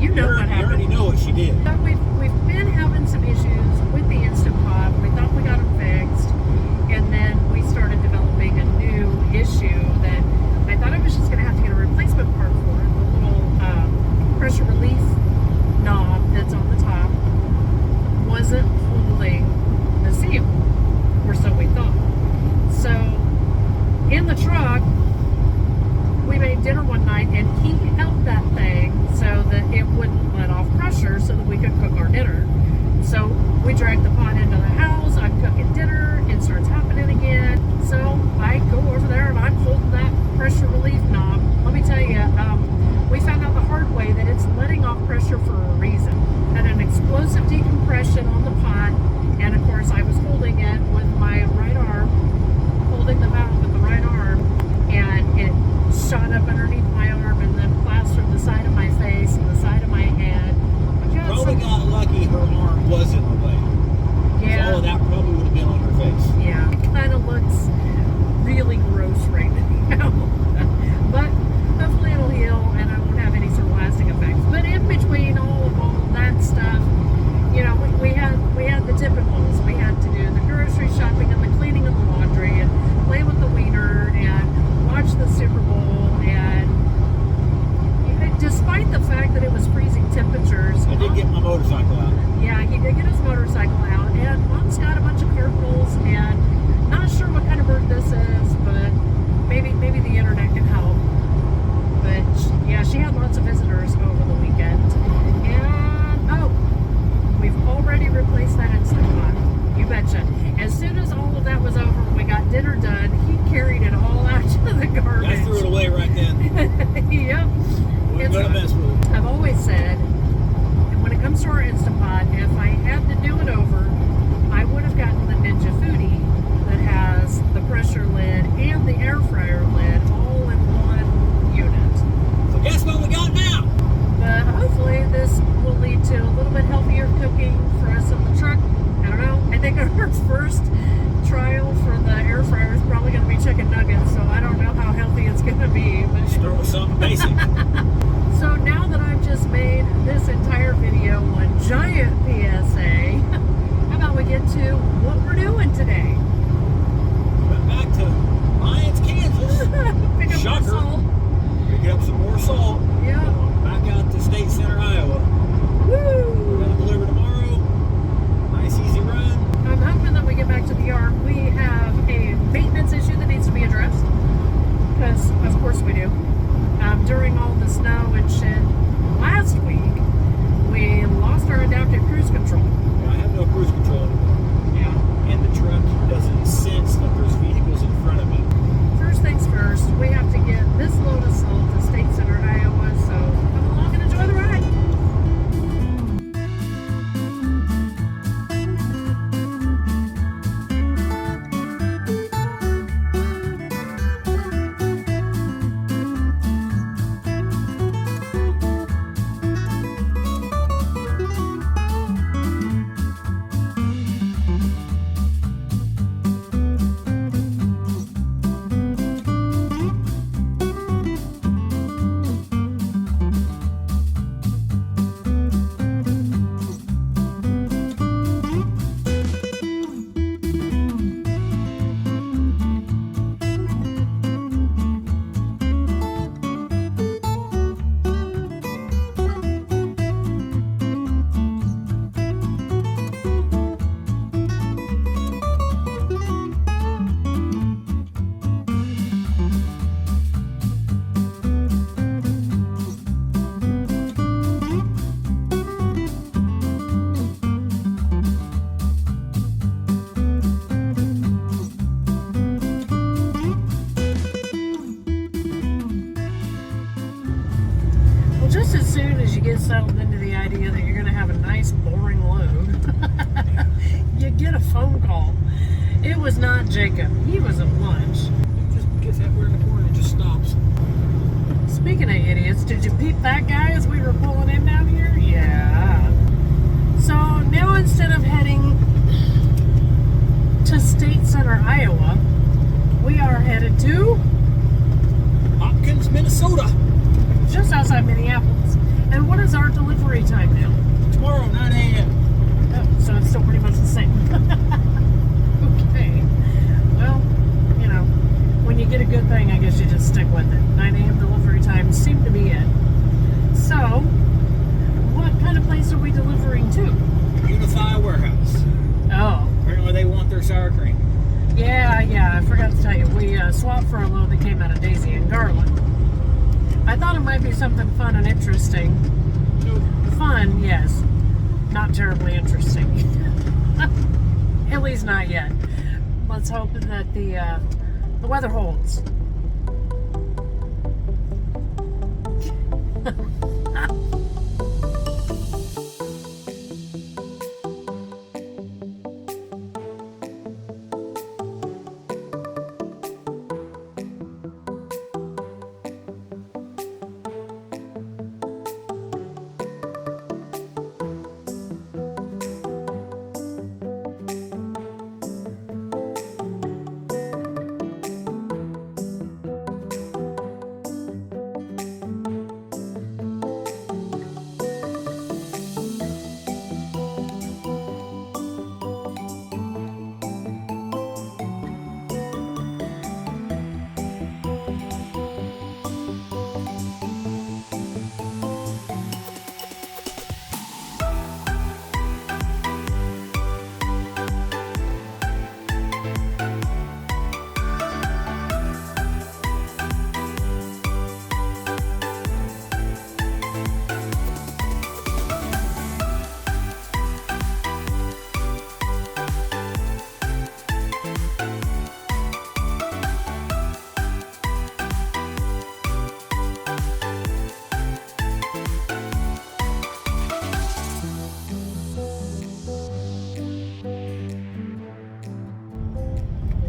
You know what happened. You already know what she did. But we've been having some issues with the Instant Pot. We thought we got them fixed, and then we started developing a new issue that I thought I was just going to have to get a replacement part for. The little pressure relief knob that's on the top wasn't holding the seal, or so we thought. So in the truck, we made dinner one night, and he held that thing so that it wouldn't let off pressure so that we could cook our dinner. So we dragged the pot into the house, I'm cooking dinner, it starts happening again. So I go over there and I'm holding that pressure relief knob. Let me tell you, we found out the hard way that it's letting off pressure for a reason. Had an explosive decompression on the pot, and of course I was holding it with my right arm, holding the valve with the right arm, and it shot up underneath my arm and then plastered the side of my face and the side of my head. Probably got lucky her arm was in the way. Yeah. All of that probably would have been on her face. Yeah. It kind of looks really gross right now. But hopefully it'll heal and I won't have any sort of lasting effects. But in between all that stuff, you know, we had the typicals. We had to do the grocery shopping and the cleaning of the laundry and play with the wiener and watch the Super Bowl, and despite the fact that it was freezing temperatures, I did get my motorcycle out. Yeah, he did get his motorcycle out, and Mom's got a bunch of cardinals, and not sure what kind of bird this is, but maybe the internet can help. But yeah, she had lots of visitors over the weekend, and we've already replaced that Instant Pot. You betcha. As soon as all of that was over, we got dinner done. He carried it all out to the garbage. I threw it away right then. Yep. Wasn't gonna mess with it. I've always said, when it comes to our Instant Pot, if I had to do it over, I would have gotten the Ninja Foodi that has the pressure lid and the air fryer lid all in one unit. So guess what we got now? But hopefully this will lead to a little bit healthier cooking for us in the truck. I don't know. I think our first trial for the air fryer is probably going to be chicken nuggets, so I don't know how healthy it's going to be. But Start with something basic. So now that I've just made this entire video one giant PSA, how about we get to what we're doing today? Went back to Lyons, Kansas. Pick up Shocker. more salt. Pick up some more salt. Yeah. Back out to State Center, Iowa. We're Woo! gonna deliver tomorrow. Nice easy run. I'm hoping that we get back to the yard. We have a maintenance issue that needs to be addressed. Because, of course we do. During all the snow and shit last week, we lost our adaptive cruise control. Yeah, I have no cruise control anymore. Yeah. And the truck doesn't sense that there's vehicles in front of me. First things first, we have to get this load of salt to State Center, Iowa, so come along and enjoy the ride. Just as soon as you get settled into the idea that you're going to have a nice, boring load, you get a phone call. It was not Jacob. He was at lunch. It just gets halfway in the corner and just stops. Speaking of idiots, did you peep that guy as we were pulling in down here? Yeah. So now instead of heading to State Center, Iowa, we are headed to Hopkins, Minnesota. just outside Minneapolis. And what are is our delivery time now? Tomorrow, 9 a.m. Oh, so it's still pretty much the same. Okay. Well, you know, when you get a good thing, I guess you just stick with it. 9 a.m. delivery time seemed to be it. So, what kind of place are we delivering to? Unify Warehouse. Oh. Apparently they want their sour cream. Yeah, I forgot to tell you. We swapped for a load that came out of Daisy and Garland. I thought it might be something fun and interesting. Fun, yes. Not terribly interesting. At least not yet. Let's hope that the weather holds.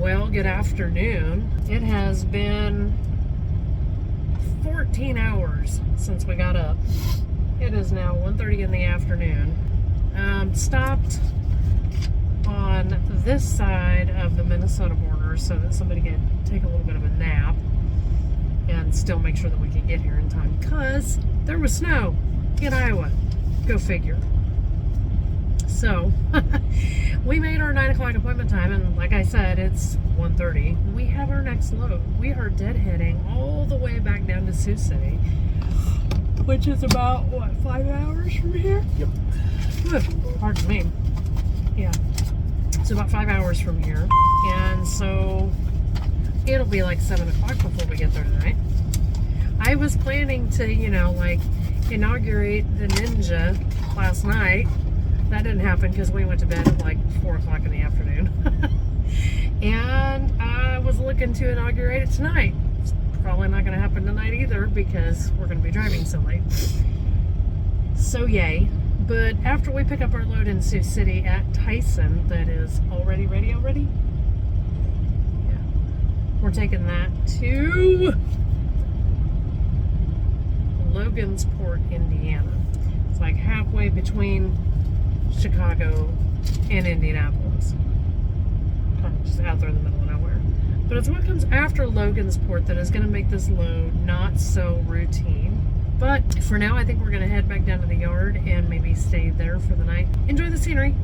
Well, good afternoon. It has been 14 hours since we got up. It is now 1:30 in the afternoon. Stopped on this side of the Minnesota border so that somebody could take a little bit of a nap and still make sure that we could get here in time because there was snow in Iowa. Go figure. So we made our 9 o'clock appointment time, and like I said, it's 1:30. We have our next load. We are deadheading all the way back down to Sioux City, which is about, what, 5 hours from here? Yep. Pardon me. Yeah. It's about 5 hours from here. And so it'll be like 7 o'clock before we get there tonight. I was planning to, inaugurate the Ninja last night. That didn't happen because we went to bed at like 4 o'clock in the afternoon. And I was looking to inaugurate it tonight. It's probably not going to happen tonight either because we're going to be driving so late. So yay. But after we pick up our load in Sioux City at Tyson, that is already ready already? Yeah. We're taking that to Logansport, Indiana. It's like halfway between Chicago and Indianapolis. Kind of just out there in the middle of nowhere. But it's what comes after Logansport that is going to make this load not so routine. But for now, I think we're going to head back down to the yard and maybe stay there for the night. Enjoy the scenery.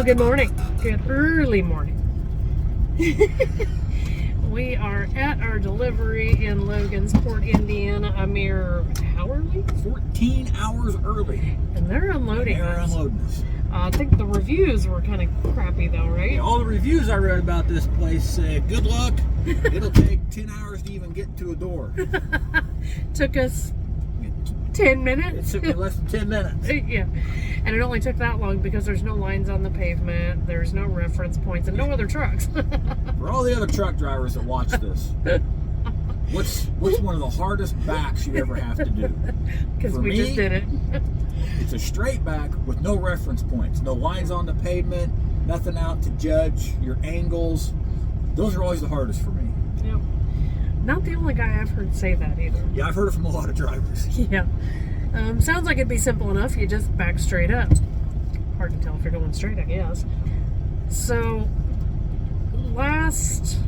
Well, good morning. Good early morning. We are at our delivery in Logansport, Indiana, a mere, how early? 14 hours early. And they're unloading They're us. unloading us. I think the reviews were kind of crappy though, right? Yeah, all the reviews I read about this place said, good luck. It'll take 10 hours to even get to a door. Took us 10 It minutes. took me less than 10 minutes. Yeah. And it only took that long because there's no lines on the pavement, there's no reference points, and no other trucks. For all the other truck drivers that watch this, what's one of the hardest backs you ever have to do? Because For we just me, did it. It's a straight back with no reference points, no lines on the pavement, nothing out to judge your angles. Those are always the hardest for me. Yep. Not the only guy I've heard say that either. Yeah, I've heard it from a lot of drivers. Yeah. Sounds like it'd be simple enough. You just back straight up. Hard to tell if you're going straight, I guess. So, last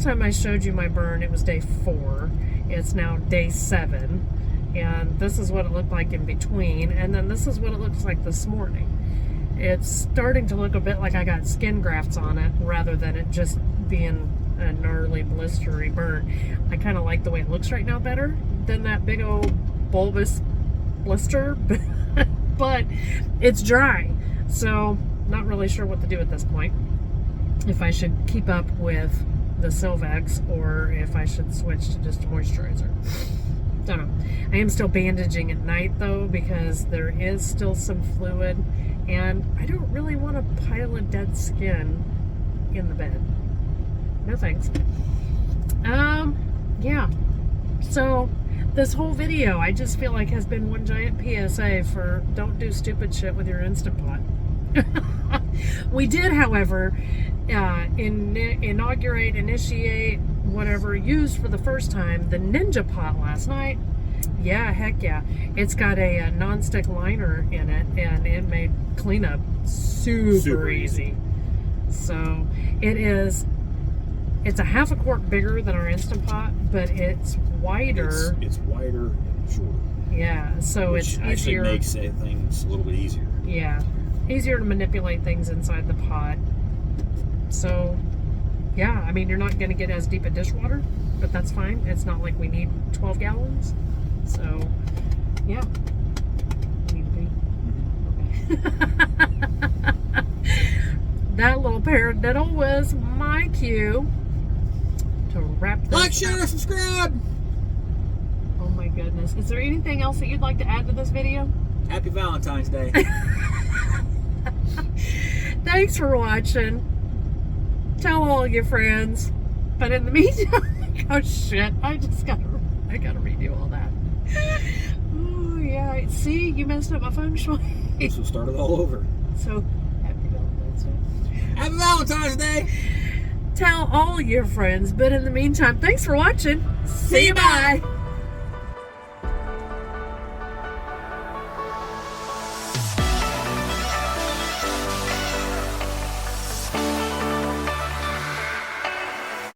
time I showed you my burn, it was day 4. It's now day 7. And this is what it looked like in between. And then this is what it looks like this morning. It's starting to look a bit like I got skin grafts on it rather than it just being a gnarly blistery burn. I kind of like the way it looks right now better than that big old bulbous blister, but it's dry, so not really sure what to do at this point. If I should keep up with the Silvex or if I should switch to just a moisturizer. Don't know. I am still bandaging at night though because there is still some fluid and I don't really want a pile of dead skin in the bed. No thanks. Yeah. So this whole video, I just feel like has been one giant PSA for don't do stupid shit with your Instant Pot. We did, however, initiate, whatever, used for the first time the Ninja Pot last night. Yeah, heck yeah. It's got a non-stick liner in it, and it made cleanup super easy. So it's a half a quart bigger than our Instant Pot, but it's wider. It's wider and shorter. Yeah, so Which it's actually easier. makes things a little bit easier. Yeah, easier to manipulate things inside the pot. So, yeah, I mean, you're not going to get as deep a dishwater, but that's fine. It's not like we need 12 gallons. So, yeah. Need to be. Okay. That little paradiddle was my cue to wrap this Like, up. share, subscribe. Oh my goodness. Is there anything else that you'd like to add to this video? Happy Valentine's Day. Thanks for watching. Tell all your friends. But in the meantime, oh shit, I gotta redo all that. Oh yeah, see, you messed up my feng shui. This will start it all over. So, happy Valentine's Day. Happy Valentine's Day. Tell all your friends, but in the meantime, thanks for watching. See you, bye.